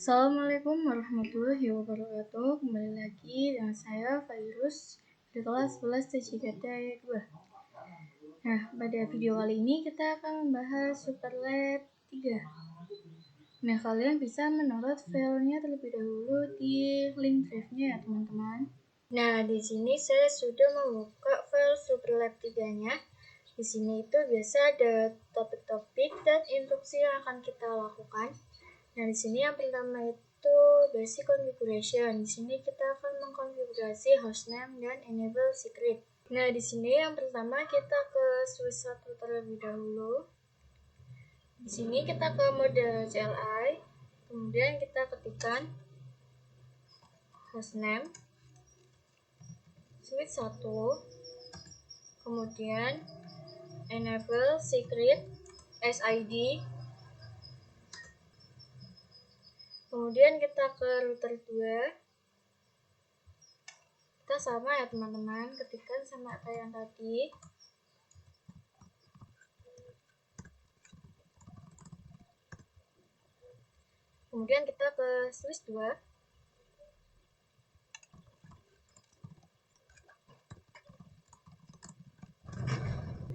Assalamualaikum warahmatullahi wabarakatuh. Kembali lagi dengan saya Virus di kelas 11 TJKT 2. Nah, pada video kali ini kita akan membahas Superlab 3. Nah, kalian bisa mendownload filenya terlebih dahulu di link drive-nya ya, teman-teman. Nah, di sini saya sudah membuka file Superlab 3-nya. Di sini itu biasa ada topik-topik dan instruksi yang akan kita lakukan. Nah, di sini yang pertama itu basic configuration. Di sini kita akan mengkonfigurasi hostname dan enable secret. Nah, di sini yang pertama kita ke switch 1 terlebih dahulu. Di sini kita ke mode CLI, kemudian kita ketikkan hostname switch 1, kemudian enable secret SID. Kemudian kita ke router 2. Kita sama ya teman-teman, ketikkan sama kayak yang tadi. Kemudian kita ke switch 2.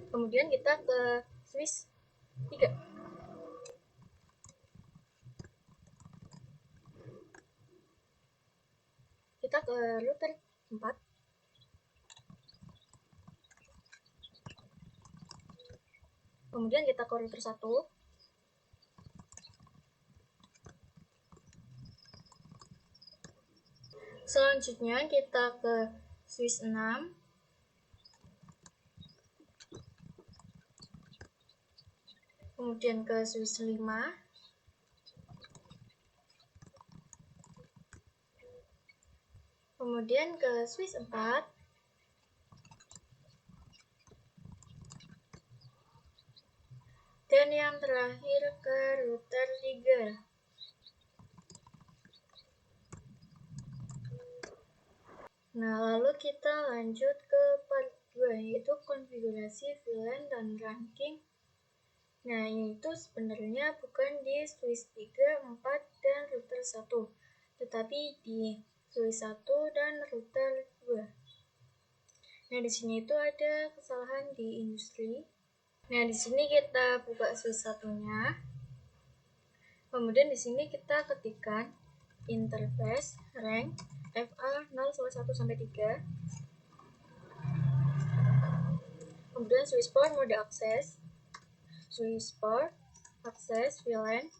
Kemudian kita ke switch 3. Kita ke router 4. Kemudian kita ke router 1. Selanjutnya kita ke switch 6. Kemudian ke switch 5. Kemudian ke switch 4. Dan yang terakhir ke router 3. Nah, lalu kita lanjut ke part 2, yaitu konfigurasi VLAN dan ranking. Nah, itu sebenarnya bukan di switch 3, 4, dan router 1, tetapi di switch 1 dan router 2. Nah, di sini itu ada kesalahan di industri. Nah, di sini kita buka switch 1-nya. Kemudian di sini kita ketikkan interface rank FA0/1 sampai 3. Kemudian switch port mode akses, switch port akses VLAN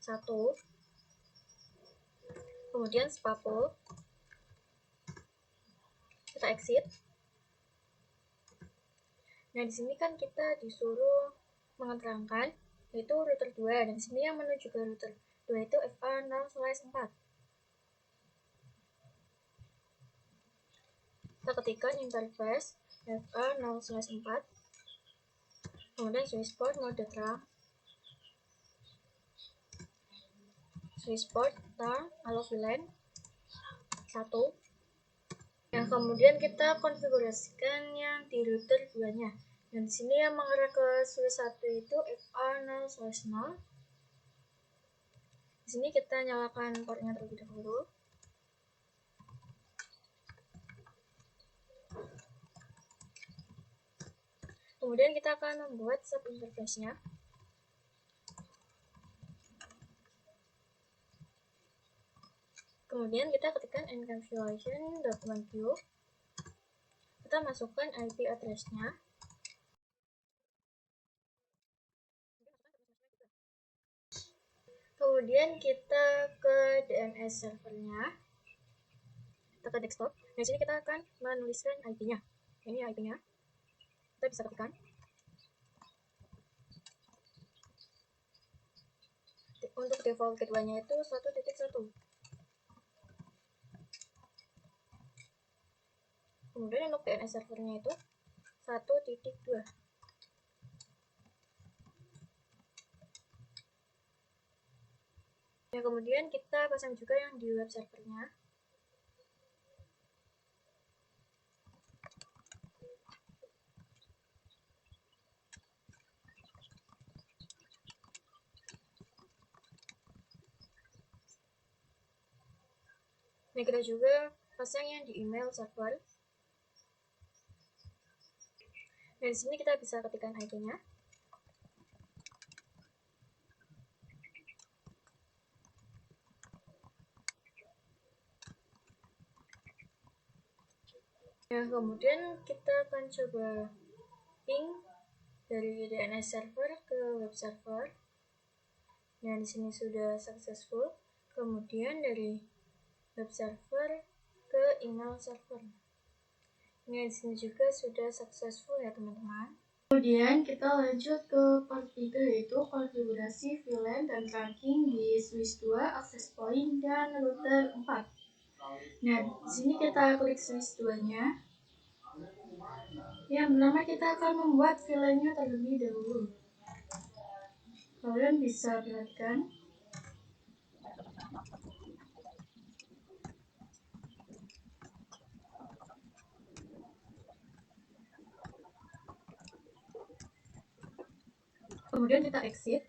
1. Kemudian spapo. Kita exit. Nah, di sini kan kita disuruh menerangkan yaitu router 2, dan di sini yang menuju ke router 2 itu FA0/4. Kita ketikkan interface FA0/4. Kemudian switch port mode terang, switch port terang allow VLAN 1. Nah, kemudian kita konfigurasikan yang di router 2-nya. Dan di sini yang mengarah ke switch 1 itu FA0/0. Di sini kita nyalakan portnya terlebih dahulu. Kemudian kita akan membuat sub interface-nya. Kemudian kita ketikkan encapsulation.1q. Kita masukkan IP address-nya. Kemudian kita ke DNS servernya. Kita ke desktop. Di sini kita akan menuliskan IP-nya. Ini IP-nya. Kita bisa ketikkan. Untuk default gateway-nya itu 1.1. Kemudian untuk DNS servernya itu 1.2. Ya, kemudian kita pasang juga yang di web servernya. Nah, kita juga pasangnya di email server. Nah, di sini kita bisa ketikkan IP-nya. Nah, kemudian kita akan coba ping dari DNS server ke web server. Nah, di sini sudah successful. Kemudian dari web server ke email server. Nah, di sini juga sudah successful ya, teman-teman. Kemudian kita lanjut ke part 3, yaitu konfigurasi VLAN dan tracking di switch 2, access point, dan router 4. Nah, di sini kita klik switch 2-nya. Yang pertama kita akan membuat VLAN-nya terlebih dahulu. Kalian bisa perhatikan. Kemudian kita exit.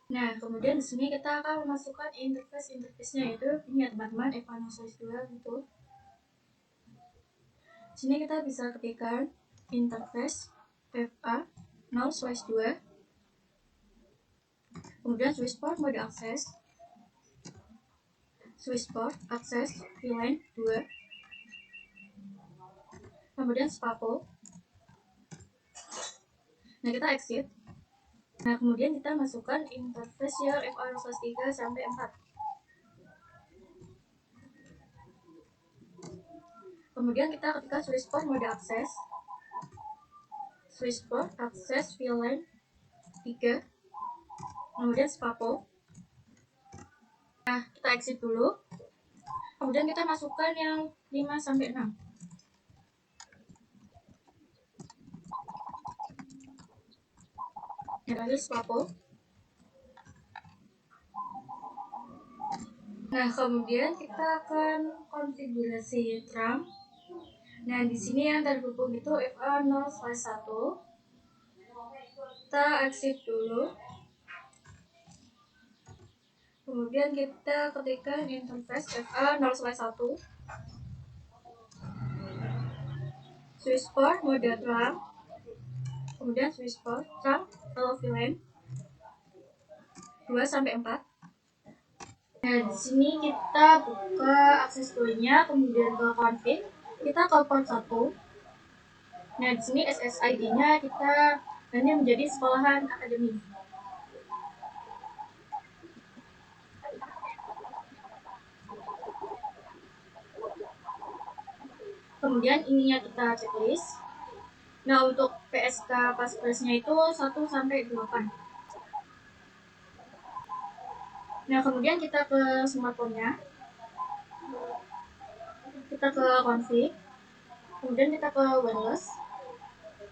Nah, kemudian di sini kita akan memasukkan interface-nya, yaitu ini ya teman-teman, FA0/2 gitu. Di sini kita bisa ketikkan interface FA0/2. Kemudian switch port mode akses, switch port akses VLAN 2. Kemudian spapo. Nah, kita exit. Nah, kemudian kita masukkan interface yang FA0/3 sampai 4. Kemudian kita ketikkan switch port mode akses, switch port akses VLAN 3. Kemudian spapo. Nah, kita exit dulu. Kemudian kita masukkan yang 5 sampai 6. Yang terakhir spapo. Nah, kemudian kita akan konfigurasi RAM. Nah, di sini yang terhubung itu FA0/1. Kita exit dulu. Kemudian kita ketikkan interface FA0/1. Switch port mode RAM. Kemudian switch port RAM atau VLAN 2 sampai 4. Nah, di sini kita buka akses point-nya, kemudian ke config, kita ke port 1. Nah, di sini SSID-nya kita ganti menjadi sekolahan akademi. Kemudian ininya kita checklist. Nah, untuk PSK password-nya itu 1 sampai 8. Nah, kemudian kita ke smartphone-nya. Kita ke config. Kemudian kita ke wireless.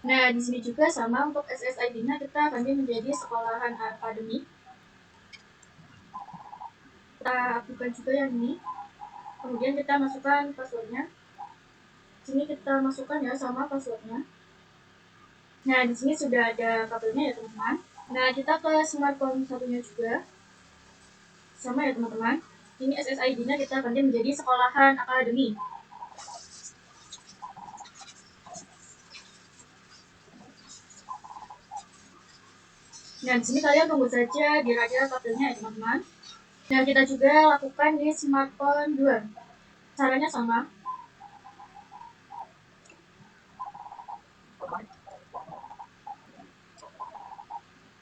Nah, di sini juga sama, untuk SSID-nya kita ganti menjadi sekolahan akademi. Kita aktifkan juga yang ini. Kemudian kita masukkan passwordnya. Sini kita masukkan ya sama passwordnya. Nah, di sini sudah ada kabelnya ya teman-teman. Nah, kita ke smartphone satunya juga. Sama ya teman-teman. Ini SSID-nya kita ganti menjadi sekolahan akademi. Nah, di sini kalian tunggu saja biar ada kabelnya ya teman-teman. Nah, kita juga lakukan di smartphone 2. Caranya sama.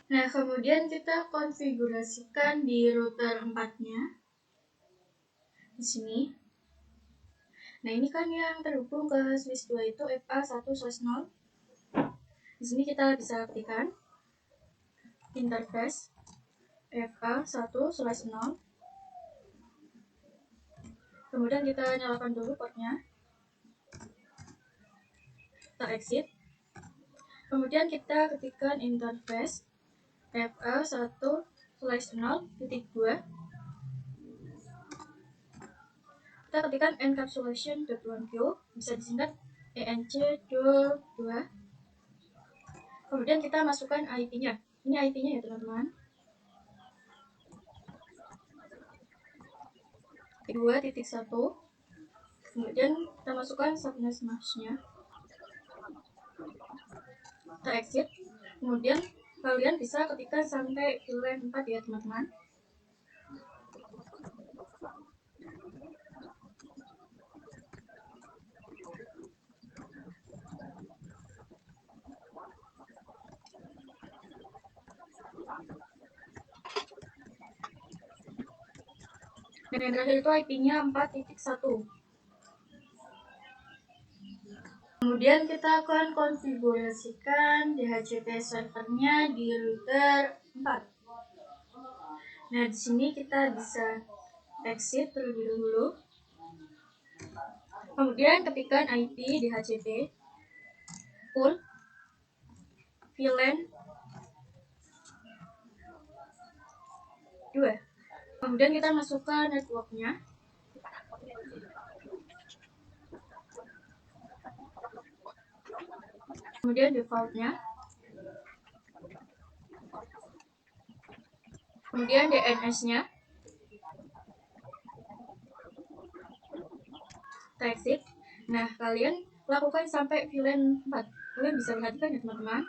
Nah, kemudian kita konfigurasikan di router 4-nya. Di sini. Nah, ini kan yang terhubung ke switch 2 itu FA1/0. Di sini kita bisa ketikkan interface FA1/0. Kemudian kita nyalakan dulu portnya. Kita exit. Kemudian kita ketikkan interface FA1/0.2. Kita ketikkan encapsulation.1q, bisa disingkat ENC.2. Kemudian kita masukkan IP-nya. Ini IP-nya ya teman-teman. 2.1 Kemudian kita masukkan subnet masknya, kita exit. Kemudian kalian bisa ketikkan sampai VLAN 4 ya teman-teman. Dan yang terakhir itu IP-nya 4.1. Kemudian kita akan konfigurasikan DHCP servernya di router 4. Nah, di sini kita bisa exit terlebih dahulu. Kemudian ketikkan IP DHCP full VLAN 2. Kemudian kita masukkan networknya. Kemudian defaultnya. Kemudian DNS-nya. Exit. Nah, kalian lakukan sampai VLAN 4. Kalian bisa perhatikan ya teman-teman.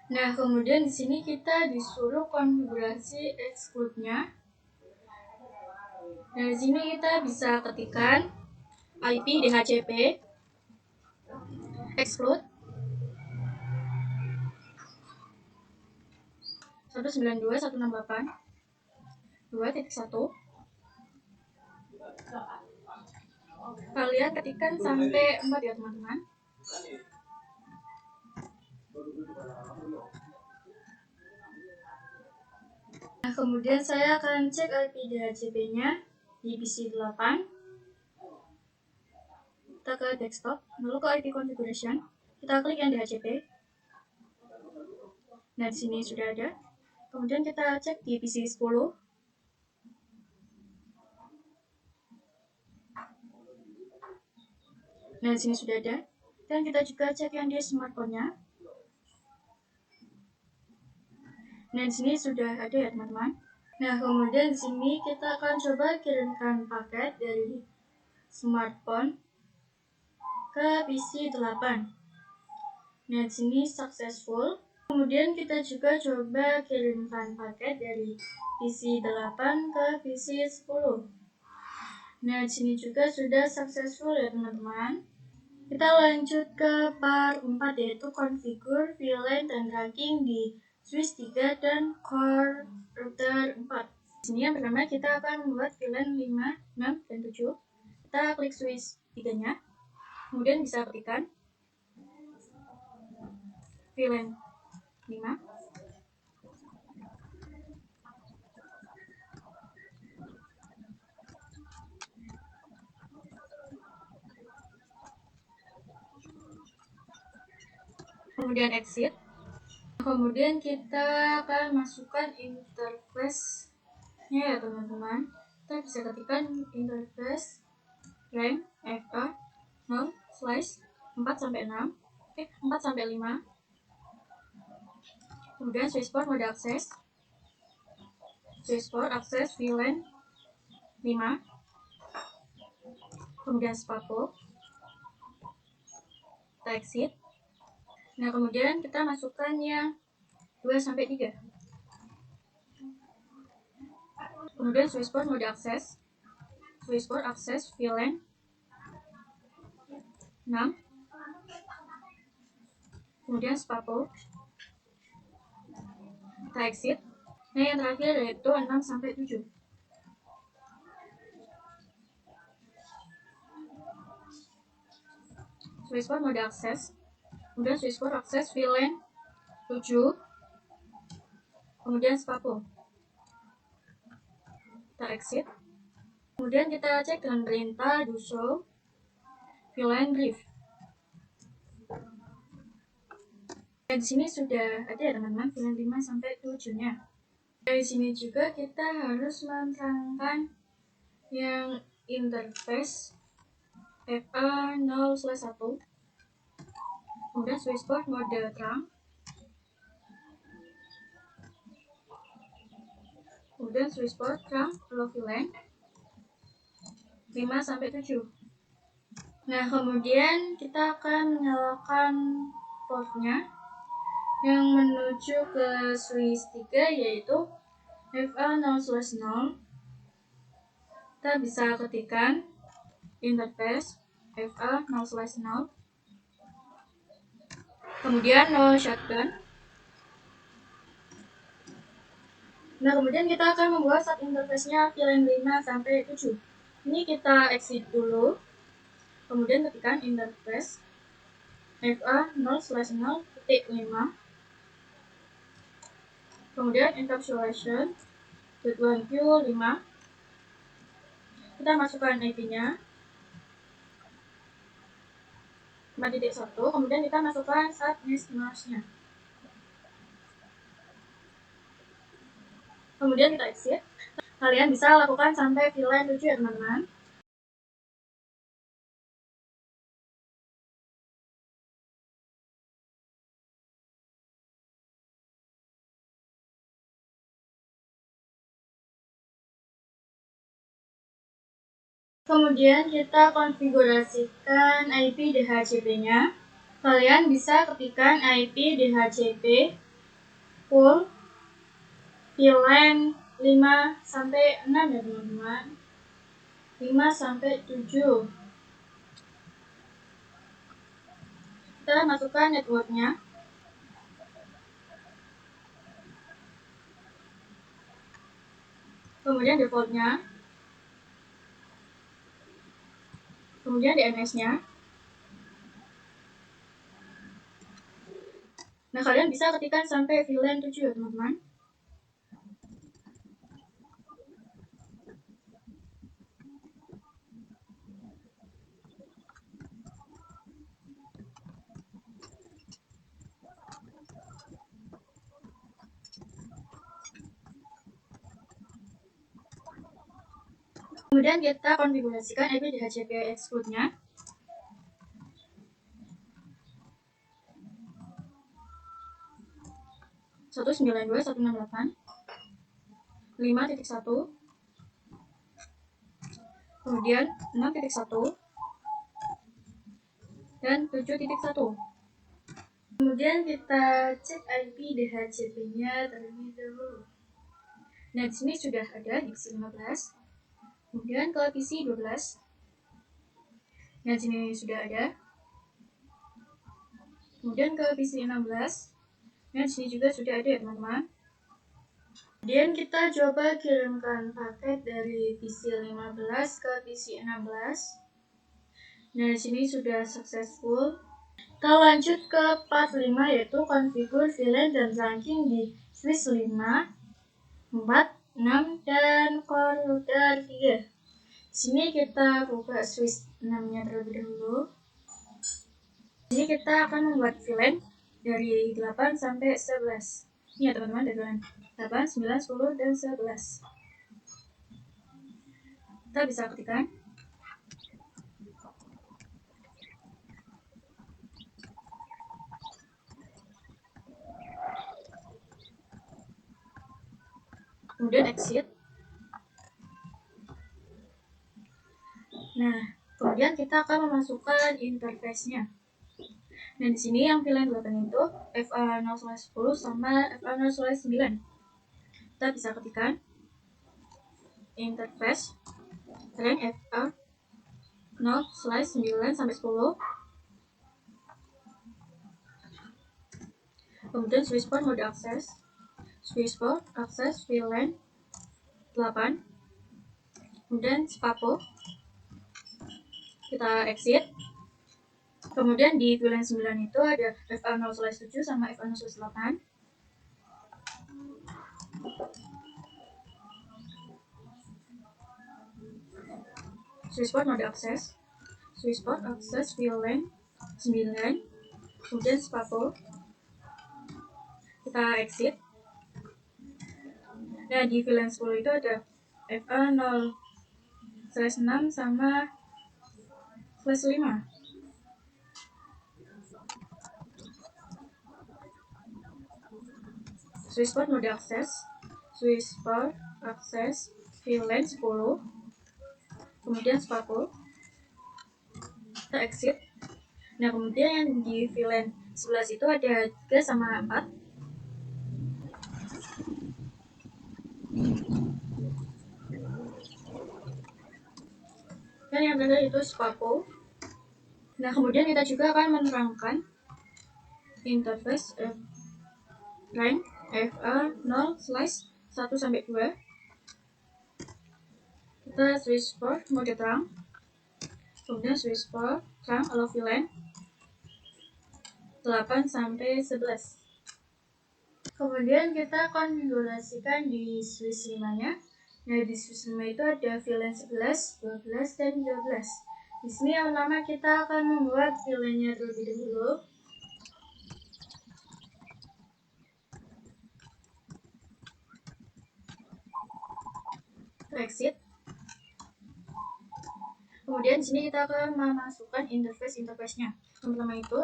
Nah, kemudian di sini kita disuruh konfigurasi exclude-nya. Nah, di sini kita bisa ketikkan IP DHCP exclude 192.168.2.1. Kalian ketikkan sampai 4 ya teman-teman. Nah, kemudian saya akan cek IP DHCP-nya di PC 8. Kita ke desktop, lalu ke IP configuration. Kita klik yang DHCP. Nah, di sini sudah ada. Kemudian kita cek di PC 10. Nah, di sini sudah ada. Dan kita juga cek yang di smartphone-nya. Nah, di sini sudah ada ya teman-teman. Nah, kemudian di sini kita akan coba kirimkan paket dari smartphone ke PC 8. Nah, di sini successful. Kemudian kita juga coba kirimkan paket dari PC 8 ke PC 10. Nah, di sini juga sudah successful ya teman-teman. Kita lanjut ke part 4, yaitu configure VLAN dan tracking di switch 3 dan core router 4. Di sini yang pertama kita akan membuat VLAN 5, 6, dan 7. Kita klik switch 3-nya. Kemudian bisa ketikkan VLAN 5. Kemudian exit. Kemudian kita akan masukkan interface-nya ya teman-teman. Kita bisa ketikkan interface RAM FA 0/4-6, 4-5. Kemudian switchport mode akses. Switchport akses VLAN 5. Kemudian spapo. Kita exit. Nah, kemudian kita masukkan yang 2-3. Kemudian switchport mode akses. Switchport akses VLAN 6. Kemudian spapo. Kita exit. Nah, yang terakhir yaitu 6-7. Switchport mode akses. Kemudian switchport akses VLAN 7. Kemudian spapo. Kita exit. Kemudian kita cek dengan perintah do show VLAN brief. Dan di sini sudah ada teman-teman VLAN 5 sampai 7-nya. Dari sini juga kita harus menerangkan yang interface FA0/1, kemudian switchboard mode terang, kemudian switchboard terang low VLAN 5 sampai 7. Nah, kemudian kita akan menyalakan portnya yang menuju ke switch 3, yaitu FA0/0. Kita bisa ketikkan interface FA0/0, kemudian no shutdown. Nah, kemudian kita akan membuat sub interface-nya VLAN 5 sampai 7. Ini kita exit dulu, kemudian ketikkan interface FA0/0.5, kemudian encapsulation .1q5. Kita masukkan IP-nya 4.1, kemudian kita masukkan subnet mask-nya. Kemudian kita exit. Kalian bisa lakukan sampai VLAN 7 ya teman-teman. Kemudian kita konfigurasikan IP DHCP-nya. Kalian bisa ketikkan IP DHCP full VLAN 5 sampai 6 ya teman-teman. 5 sampai 7. Kita masukkan networknya. Kemudian defaultnya. Kemudian DNS-nya. Nah, kalian bisa ketikkan sampai VLAN 7 ya teman-teman. Kemudian kita konfigurasikan IP DHCP exclude-nya. Satu 5.1, kemudian 6.1 dan 7.1. Kemudian kita cek IP DHCP-nya terlebih dahulu. Nah, di sini sudah ada di PC 15. Kemudian ke PC 12. Nah, di sini sudah ada. Kemudian ke PC 16. Nah, di sini juga sudah ada ya teman-teman. Kemudian kita coba kirimkan paket dari PC 15 ke PC 16. Nah, di sini sudah successful. Kita lanjut ke part 5, yaitu configure VLAN dan ranking di switch 5, 4, 6, dan router 3. Sini kita buka switch 6-nya terlebih dahulu. Ini kita akan membuat VLAN dari 8 sampai 11. Ini ya teman-teman, dari VLAN 8, 9, 10, dan 11. Kita bisa ketikkan. Kemudian exit. Nah, kemudian kita akan memasukkan interface-nya. Nah, di sini yang VLAN 8 itu FA0/10 sama FA0/9. Kita bisa ketikkan interface rank FA0/9 sampai 10. Kemudian switchboard mode akses. Switchboard akses VLAN 8. Kemudian spapo. Kita exit. Kemudian di VLAN 9 itu ada FA0/7 sama FA0/8. switchboard mode akses, switchboard akses VLAN 9, kemudian spapo, kita exit. Nah, di VLAN 10 itu ada FA0/6 sama /5. Switchboard mode akses, switchboard akses VLAN 10, kemudian spapo, kita exit. Nah, kemudian yang di VLAN 11 itu ada 3 sama 4. Dan yang terakhir itu spapo. Nah, kemudian kita juga akan menerangkan interface rank FA0/1-2. Kita switchboard mode terang, kemudian switchboard terang allow VLAN 8-11. Kemudian kita konfigurasikan di switch 5-nya. Nah, di switch 5 itu ada VLAN 11, 12, dan 13. Di sini yang pertama kita akan membuat VLAN-nya terlebih dahulu. Exit. Kemudian di sini kita akan memasukkan interface-nya. Yang pertama itu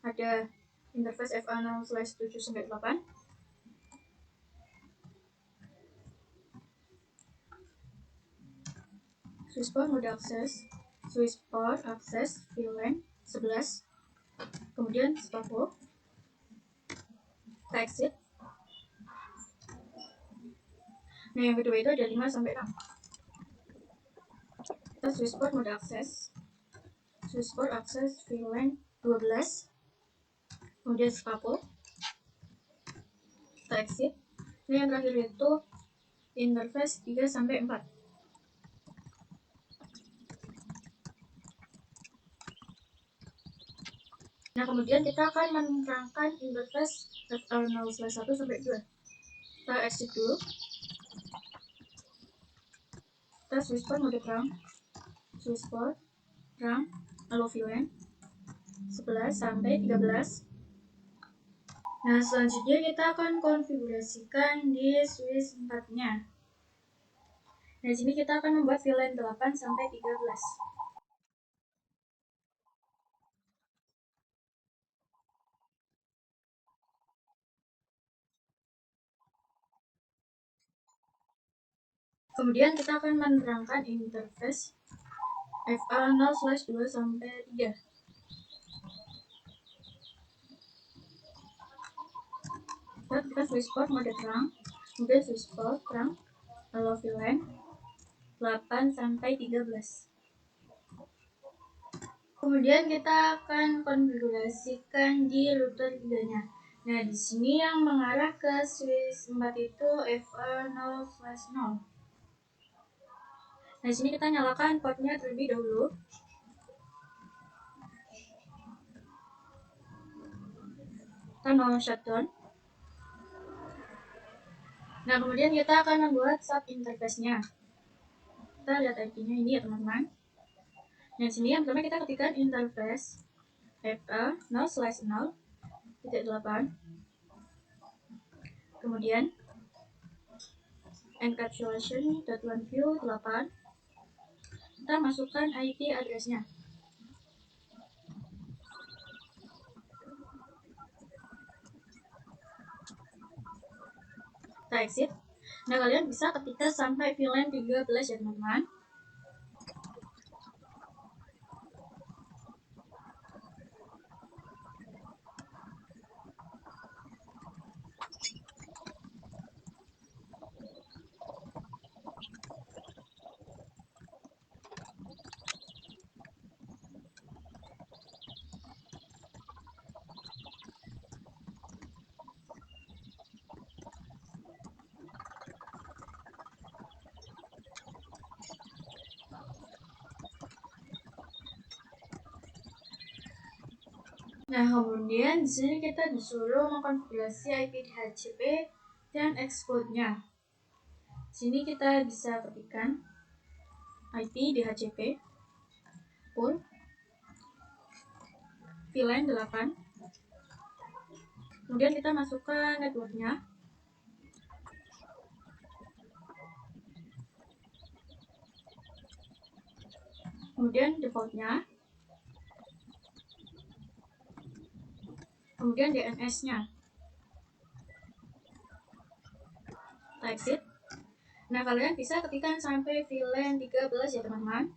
ada interface FA0/7-8. Switchboard mode akses, switchboard akses VLAN 11, kemudian spapo, exit. Nah, yang kedua itu ada 5-6. Kita switchboard mode akses, switchboard akses VLAN 12, kemudian spapo, kita exit. Nah, yang terakhir itu interface 3-4. Nah, kemudian kita akan menerangkan interface FA0/1-2. Kita exit dulu. Kita switchboard mode terang, switchboard terang allow VLAN 11-13. Nah, selanjutnya kita akan konfigurasikan di switch 4-nya. Nah, di sini kita akan membuat VLAN 8-13. Kemudian kita akan menerangkan interface FA0/2-3. Kita switchboard mode terang, kemudian switchboard terang allow VLAN 8-13. Kemudian kita akan konfigurasikan di router 3-nya. Nah, di sini yang mengarah ke switch 4 itu FA0/0. Nah, di sini kita nyalakan portnya terlebih dahulu. Kita mau shutdown. Nah, kemudian kita akan membuat sub interface-nya. Kita lihat IP-nya ini ya, teman-teman. Nah, di sini yang pertama kita ketikkan interface FA0/0.8. Kemudian encapsulation.oneview 8. Kita masukkan IP address-nya. Kita exit. Nah, kalian bisa ketika sampai VLAN 13 ya, teman-teman. Nah, kemudian di sini kita disuruh mengkonfigurasi IP DHCP dan export-nya. Di sini kita bisa ketikkan IP DHCP full VLAN 8. Kemudian kita masukkan networknya. Kemudian defaultnya. Kemudian DNS-nya. Kita exit. Nah, kalian bisa ketikkan sampai VLAN 13 ya teman-teman.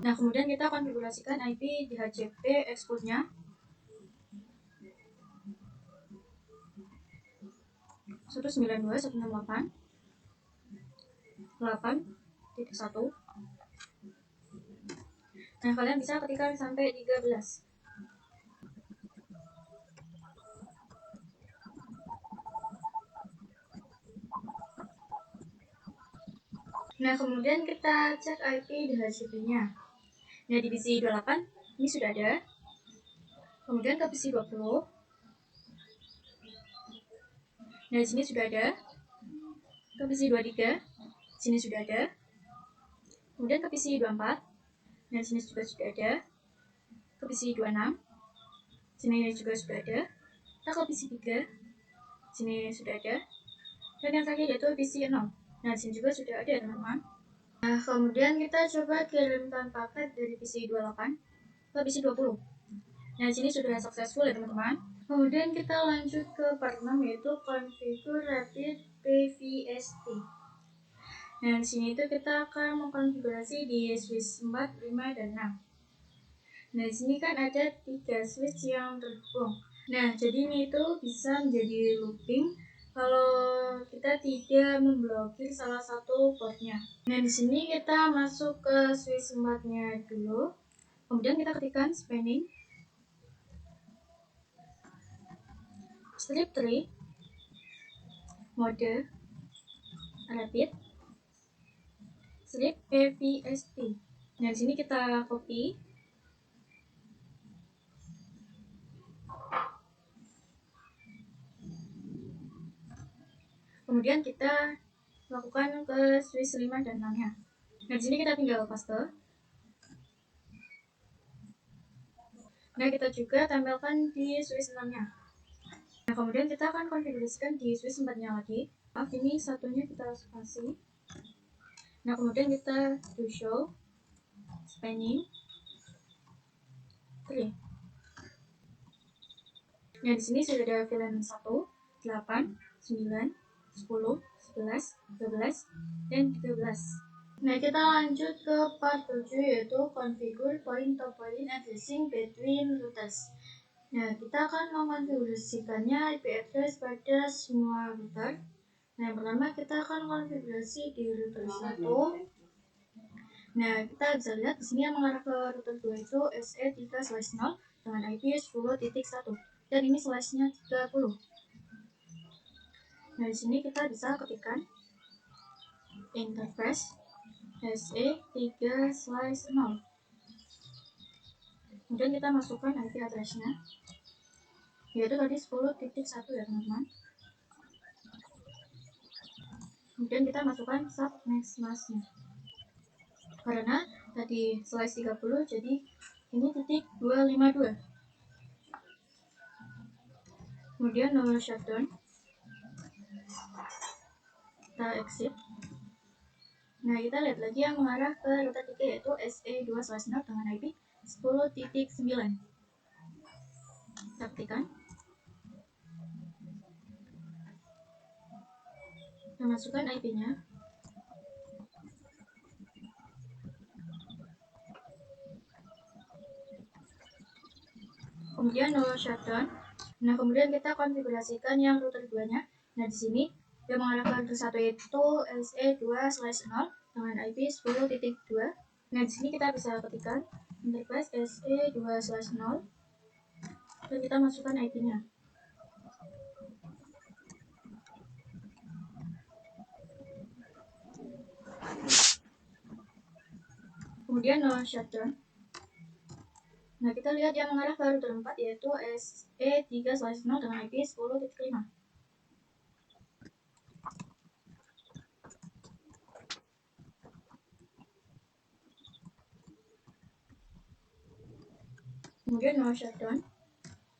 Nah, kemudian kita konfigurasikan IP DHCP exportnya. 192.168.8.1. Nah, kalian bisa ketikkan sampai 13. Nah, kemudian kita cek IP DHCP-nya. Nah, di PC 28 ini sudah ada. Kemudian ke PC 20. Nah, di sini sudah ada. Ke PC 23, di sini sudah ada. Kemudian ke PC 24. Nah, di sini juga sudah ada. Ke PC 26. Sini juga sudah ada. Kita ke PC 3. Sini sudah ada. Dan yang terakhir yaitu PC 0. Nah, di sini juga sudah ada, teman-teman. Nah, kemudian kita coba kirimkan paket dari PC 28 ke PC 20. Nah, di sini sudah successful ya, teman-teman. Kemudian kita lanjut ke part 6 yaitu configure rapid PVST. Nah, di sini itu kita akan mengkonfigurasi di switch 4, 5, dan 6. Nah, di sini kan ada 3 switch yang terhubung. Nah, jadi ini itu bisa menjadi looping kalau kita tidak memblokir salah satu portnya. Nah, di sini kita masuk ke switch 4-nya dulu. Kemudian kita ketikkan spanning strip tree mode rapid strip PVST. Nah, di sini kita copy. Kemudian kita lakukan ke switch 5 dan 6-nya. Nah, di sini kita tinggal paste. Nah, kita juga tampilkan di switch 6-nya. Nah, kemudian kita akan konfigurasikan di switch 4-nya lagi. Maaf, ini satunya kita spasi. Nah, kemudian kita do show spanning tree. Nah, di sini sudah ada VLAN 1, 8, 9, 10, 11, 12, dan 13. Nah, kita lanjut ke part 7 yaitu configure point-to-point addressing between routers. Nah, kita akan mengkonfigurasikannya IP address pada semua router. Nah, yang pertama kita akan konfigurasi di router 1. Nah, kita bisa lihat di sini yang mengarah ke router 2 itu SE3/0 dengan IP 10.1 dan ini slashnya 30. Nah, di sini kita bisa ketikkan interface SE3/0. Kemudian kita masukkan IP address-nya yaitu tadi 10.1 ya, teman-teman. Kemudian kita masukkan subnextmask-nya. Karena tadi slash 30 jadi ini titik 252. Kemudian no shutdown. Kita exit. Nah, kita lihat lagi yang mengarah ke router 3 yaitu SE2/0 dengan IP 10.9. Kita ketikkan. Kita masukkan IP-nya. Kemudian no shutdown. Nah, kemudian kita konfigurasikan yang router 2-nya. Nah, di sini yang mengarah ke router 1 itu SE2/0 dengan IP 10.2. Nah, di sini kita bisa ketikkan interface SE2/0 dan kita masukkan IP-nya. Kemudian shutdown. Nah, kita lihat yang mengarah ke router 4 yaitu SE3/0 dengan IP 10.5. Kemudian shutdown.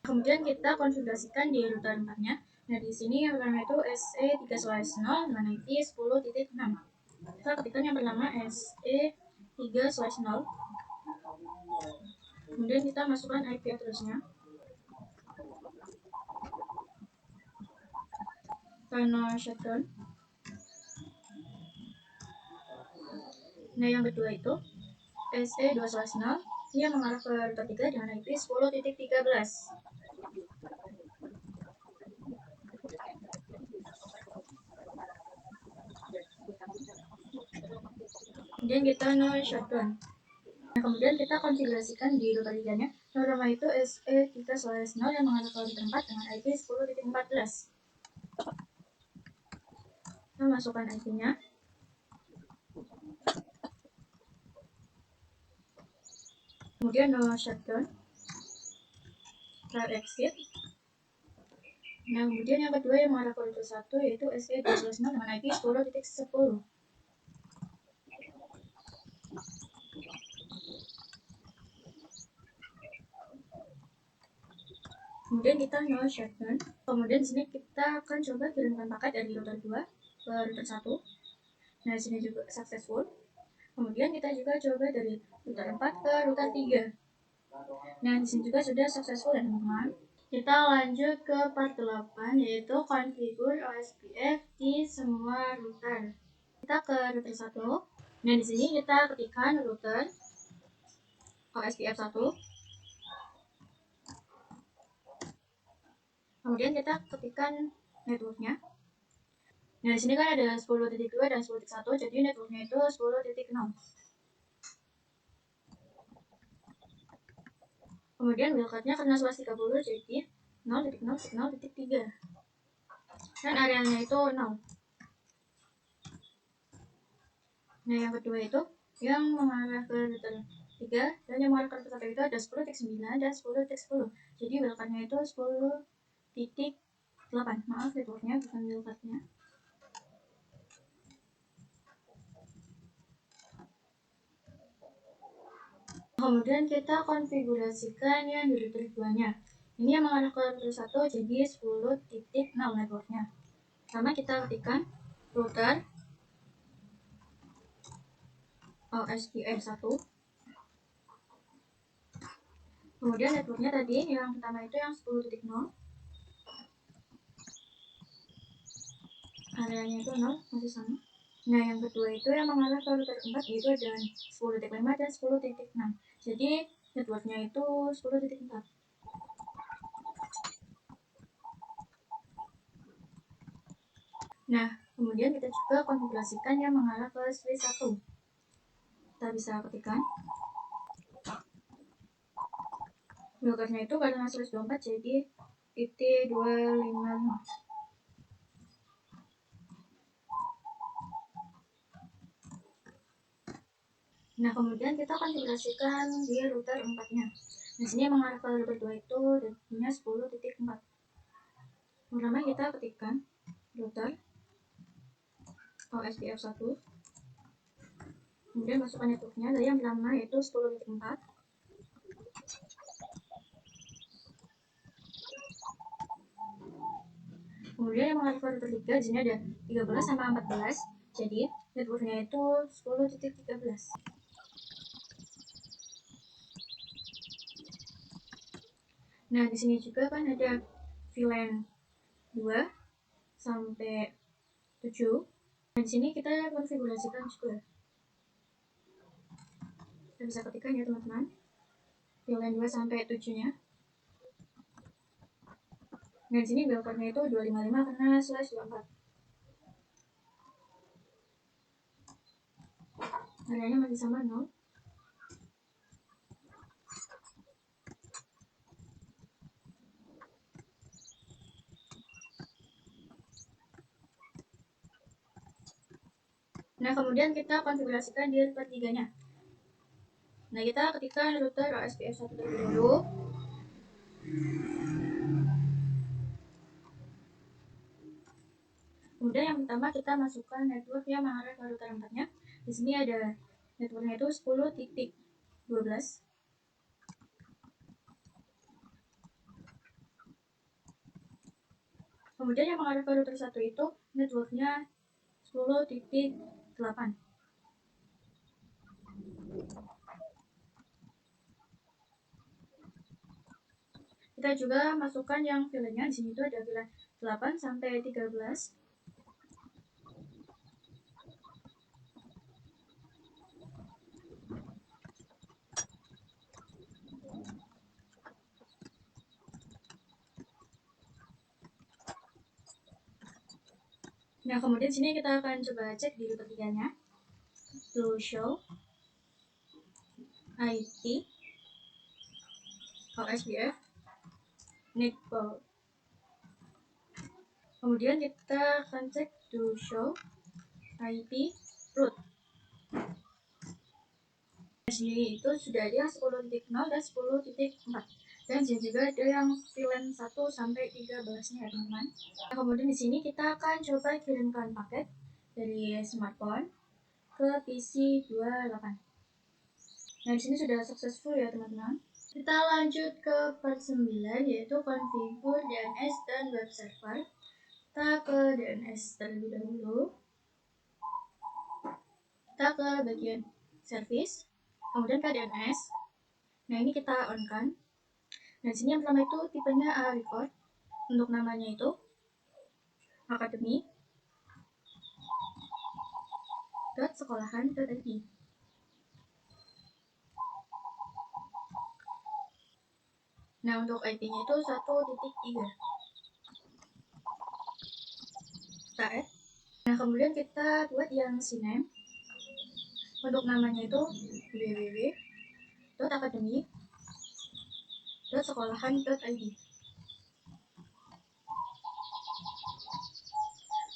Kemudian kita konfigurasikan di router 4-nya. Nah, di sini yang pertama itu SE3/0 dengan IP 10.6. Kita ketikkan yang pertama SE3/0. Kemudian kita masukkan IP address-nya. Karena shutdown. Nah, yang kedua itu SE2/0 dia mengarah ke router 3 dengan IP 10.13. Kemudian kita shutdown. Nah, kemudian kita konfigurasikan di router 3-nya. Yang pertama itu SE3/0 yang mengarah ke router 4 dengan IP 10.14. Kita masukkan IP-nya. Kemudian shutdown. Kita exit. Nah, kemudian yang kedua yang mengarah ke router 1 yaitu SE2/0 dengan IP 10.10. Kemudian kita shutdown. Kemudian di sini kita akan coba kirimkan paket dari router 2 ke router 1. Nah, di sini juga successful. Kemudian kita juga coba dari router 4 ke router 3. Nah, di sini juga sudah successful ya, teman-teman. Kita lanjut ke part 8 yaitu configure OSPF di semua router. Kita ke router 1. Nah, di sini kita ketikkan router OSPF 1. Kemudian kita ketikkan networknya. Nah, di sini kan ada 10.2 dan 10.1, jadi networknya itu 10.0. Kemudian wildcard-nya karena luas 30, jadi 0.0.0.3. Dan areanya itu 0. Nah, yang kedua itu yang mengarah ke router 3 dan yang mengarah ke router 1 itu ada 10.9 dan 10.10. Jadi wildcard-nya itu 10.8. Maaf, networknya bukan wildcard-nya. Kemudian kita konfigurasikan yang di router 2-nya. Ini yang mengarah ke router 1 jadi 10.0 networknya. Pertama kita ketikkan router OSPF 1. Kemudian networknya tadi yang pertama itu yang 10.0. Areanya itu 0, masih sama. Nah, yang kedua itu yang mengarah ke router 4 itu ada 10.5 dan 10.6. Jadi networknya itu 10.4. Nah, kemudian kita juga konfigurasikan yang mengarah ke switch 1. Kita bisa ketikkan wildcard-nya itu karena switch 24 jadi IT255. Nah, kemudian kita konfigurasikan di router 4-nya. Nah, sini mengarah ke router 2 itu datanya 10.4. Pertama kita ketikkan router OSPF 1. Kemudian masukkan networknya. Dari yang pertama yaitu 10.4. Kemudian yang mengarah ke router 3 di sini ada 13 sama 14. Jadi networknya itu 10.13. Nah, di sini juga kan ada VLAN 2 sampai 7. Nah, di sini kita konfigurasikan juga. Kita bisa ketikkan ya, teman-teman. VLAN 2 sampai 7-nya. Nah, di sini belkornya itu 255 karena /24. Nilainya masih sama 0. Nah, kemudian kita konfigurasikan di router 3-nya. Nah, kita ketikkan router OSPF1 terlebih dahulu. Kemudian yang pertama kita masukkan network yang mengarah ke router 4-nya. Di sini ada networknya itu 10.12. Kemudian yang mengarah ke router 1 itu networknya 10.8. Kita juga masukkan yang VLAN-nya. Di sini itu ada VLAN 8 sampai 13. Nah, kemudian sini kita akan coba cek di router 3-nya. To show IP OSPF network. Kemudian kita akan cek to show IP root. Di sini itu sudah ada yang 10.0 dan 10.4. Dan juga ada yang VLAN 1 sampai 13-nya ya, teman-teman. Nah, kemudian di sini kita akan coba kirimkan paket dari smartphone ke PC 28. Nah, di sini sudah successful ya, teman-teman. Kita lanjut ke part 9, yaitu configure DNS dan web server. Kita ke DNS terlebih dahulu. Kita ke bagian service, kemudian ke DNS. Nah, ini kita on kan. Nah, di sini yang pertama itu tipenya record. Untuk namanya itu academy.sekolahan.id. Nah, untuk IP-nya itu 1.3. Kita add. Nah, kemudian kita buat yang CNAME. Untuk namanya itu www.academy.sekolahan.id.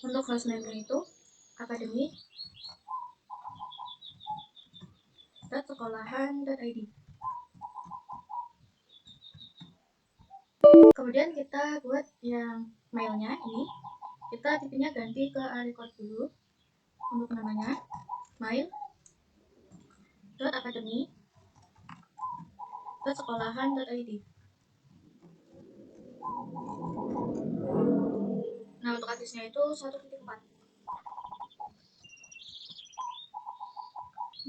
Untuk hostname-nya itu academy.sekolahan.id. Kemudian kita buat yang mailnya ini. Kita tipenya ganti ke record dulu. Untuk namanya mail.academy.sekolahan.id. Nah, untuk address-nya itu 1.4.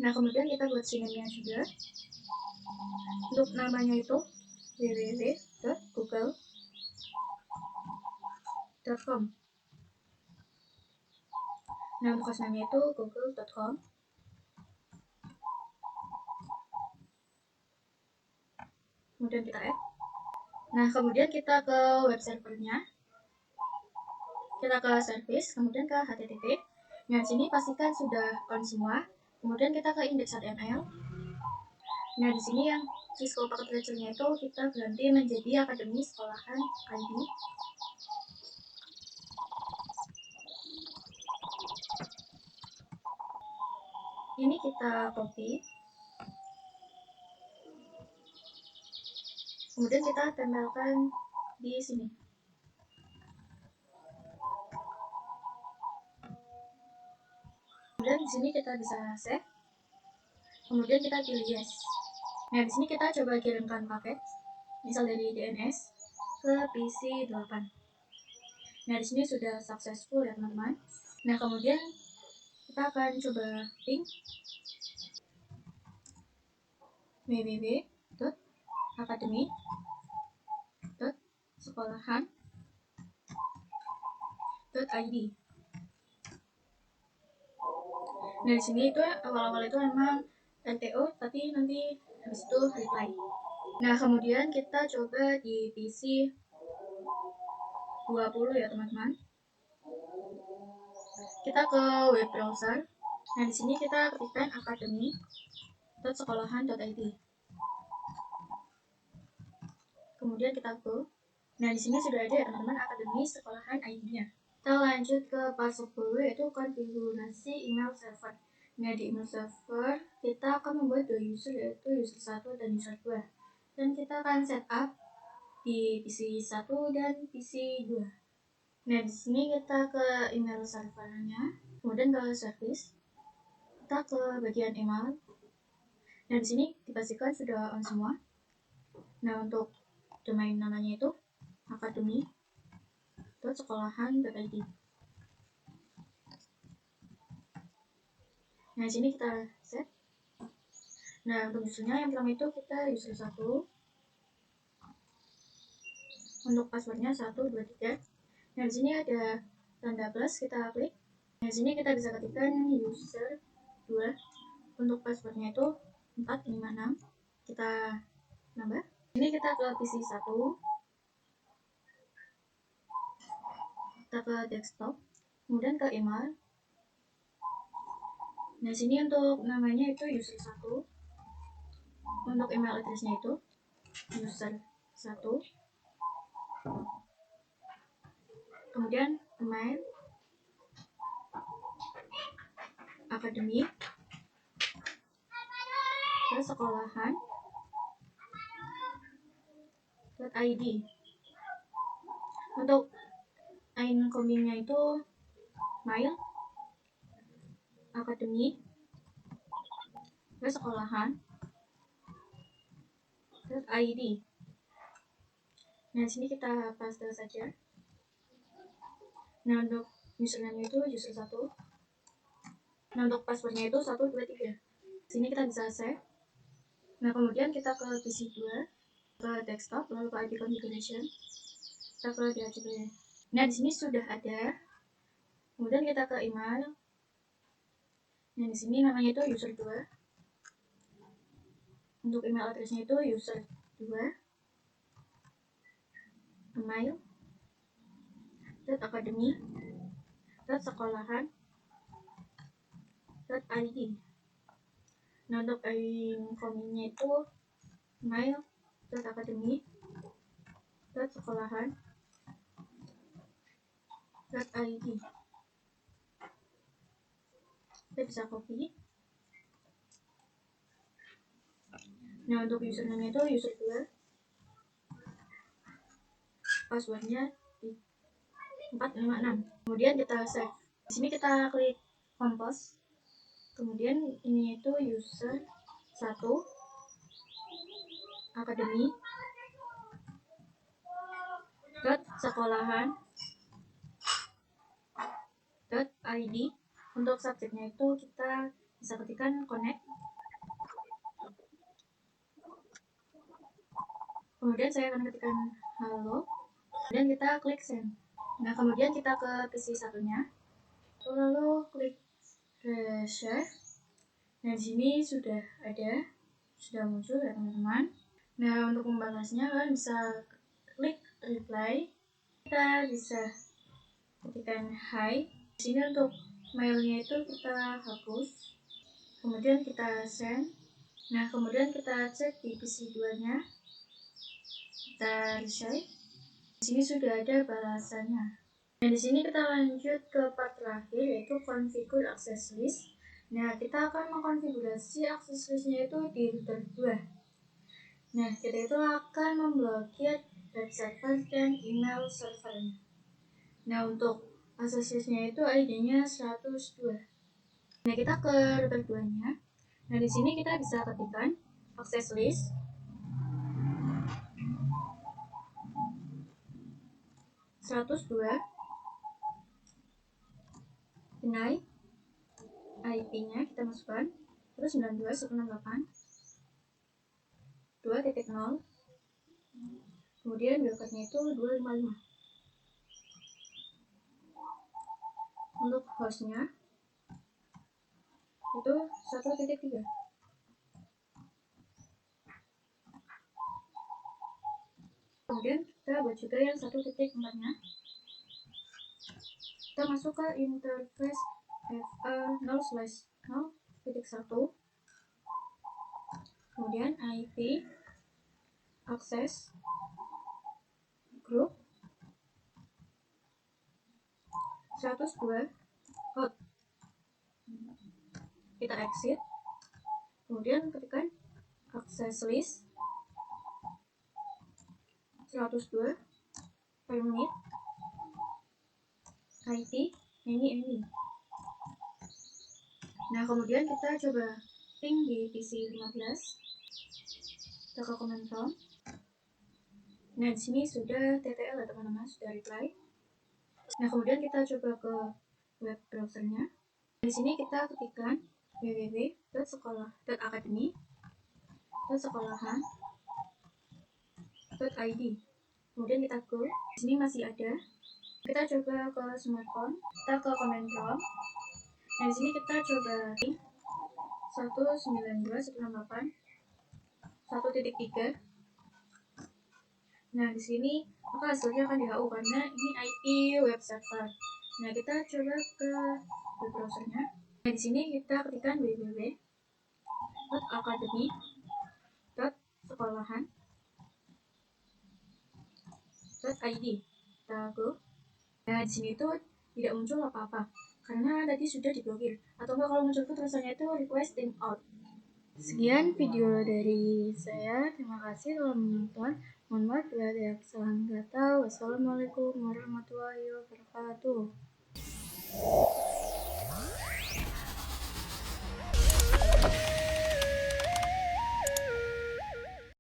Nah, kemudian kita buat CNAME-nya juga. Untuk namanya itu www.google.com. Nah, untuk hostname-nya itu google.com. Kemudian kita add. Nah, kemudian kita ke web servernya. Kita ke service, kemudian ke http. Nah, di sini pastikan sudah on semua. Kemudian kita ke index.html. Nah, di sini yang Cisco paket lecture-nya itu kita ganti menjadi Akademi Sekolahan ID. Ini kita copy. Kemudian kita tempelkan di sini. Kemudian di sini kita bisa save. Kemudian kita pilih yes. Nah, di sini kita coba kirimkan paket, misal dari DNS ke PC 8. Nah, di sini sudah successful ya, teman-teman. Nah, kemudian kita akan coba ping www.academy.sekolahan.id. Nah, di sini itu awal-awal itu memang LTO, tapi nanti habis itu reply. Nah, kemudian kita coba di PC 20 ya teman-teman. Kita ke web browser. Nah, di sini kita ketikkan academy.sekolahan.id. Kemudian kita ke. Nah, di sini sudah ada ya teman-teman akademi sekolahan ID-nya. Kita lanjut ke part 10 yaitu konfigurasi email server. Nah, di email server kita akan membuat dua user yaitu user 1 dan user 2. Dan kita akan setup di PC 1 dan PC 2. Nah, di sini kita ke email servernya, kemudian ke service. Kita ke bagian email. Nah, di sini dipastikan sudah on semua. Nah, untuk domain namanya itu academy.sekolahan.id. Nah, di sini kita set. Nah, untuk usernya yang pertama itu kita user 1. Untuk passwordnya 123. Nah, di sini ada tanda plus, kita klik. Nah, di sini kita bisa ketikkan user 2. Untuk passwordnya itu 456. Kita nambah. Ini kita ke PC 1. Kita ke desktop, kemudian ke email. Nah, sini untuk namanya itu user 1. Untuk email addressnya itu user 1. Kemudian email akademi ke sekolahan.id. Untuk incomingnya itu mail akademi ke sekolahan.id. Nah, sini kita paste saja. Nah, untuk username itu user 1. Nah, untuk passwordnya itu 123. Sini kita bisa save. Nah, kemudian kita ke PC 2, ke desktop, lalu ke IP configuration, kita ke DHCP. Nah, di sini sudah ada. Kemudian kita ke email. Nah, di sini namanya itu user 2. Untuk email addressnya itu user 2. Email academy.sekolahan.id. Nah, untuk incomingnya itu mail.academy.sekolahan.id. Kita bisa copy. Nah, untuk username itu user 2. Passwordnya 456. Kemudian kita save. Di sini kita klik compose. Kemudian ini itu user 1 akademi.sekolahan.id. Untuk subjeknya itu kita bisa ketikkan connect. Kemudian saya akan ketikkan halo. Kemudian kita klik send. Nah, kemudian kita ke PC satunya. Lalu klik share. Nah, di sini sudah muncul ya teman-teman. Nah, untuk membahasnya kalian bisa klik reply. Kita bisa ketikkan hi. Di sini untuk mailnya itu kita hapus. Kemudian kita send. Nah, kemudian kita cek di PC 2-nya. Kita receive. Di sini sudah ada balasannya. Nah, di sini kita lanjut ke part terakhir yaitu configure access list. Nah, kita akan mengkonfigurasi access listnya itu di router 2. Nah, kita itu akan memblokir web server dan email servernya. Nah, untuk access listnya itu ID-nya 102. Nah, kita ke router 2-nya. Nah, di sini kita bisa ketikkan access list 102 deny IP-nya kita masukkan terus 92.168.2.0, kemudian brokernya itu 255. Untuk hostnya itu 1.3. Kemudian kita buat juga yang 1.4-nya. Kita masuk ke interface fa0/0.1, kemudian IP, akses, grup, 102, out. Kita exit, kemudian ketikkan akses list 102 permit IP ini. Nah, kemudian kita coba ping di PC 15. Kita ke command prompt. Nah, di sini sudah TTL ya teman-teman, sudah reply. Nah, kemudian kita coba ke web browsernya. Di sini kita ketikkan www.sekolahan.id. Kemudian kita go. Di sini masih ada. Kita coba ke smartphone. Kita ke command prompt. Nah, di sini kita coba 192.168.1.3. Nah, di sini maka hasilnya akan DHU karena ini IP web server. Nah, kita coba ke web browsernya. Nah, di sini kita ketikkan www.academy.sekolahan.id. Kita go. Nah, di sini itu tidak muncul apa-apa karena tadi sudah diblokir. Atau enggak, kalau muncul itu tulisannya itu request timeout. Sekian video dari saya. Terima kasih telah menonton. Mohon maaf bila ada kesalahan kata. Wassalamualaikum warahmatullahi wabarakatuh.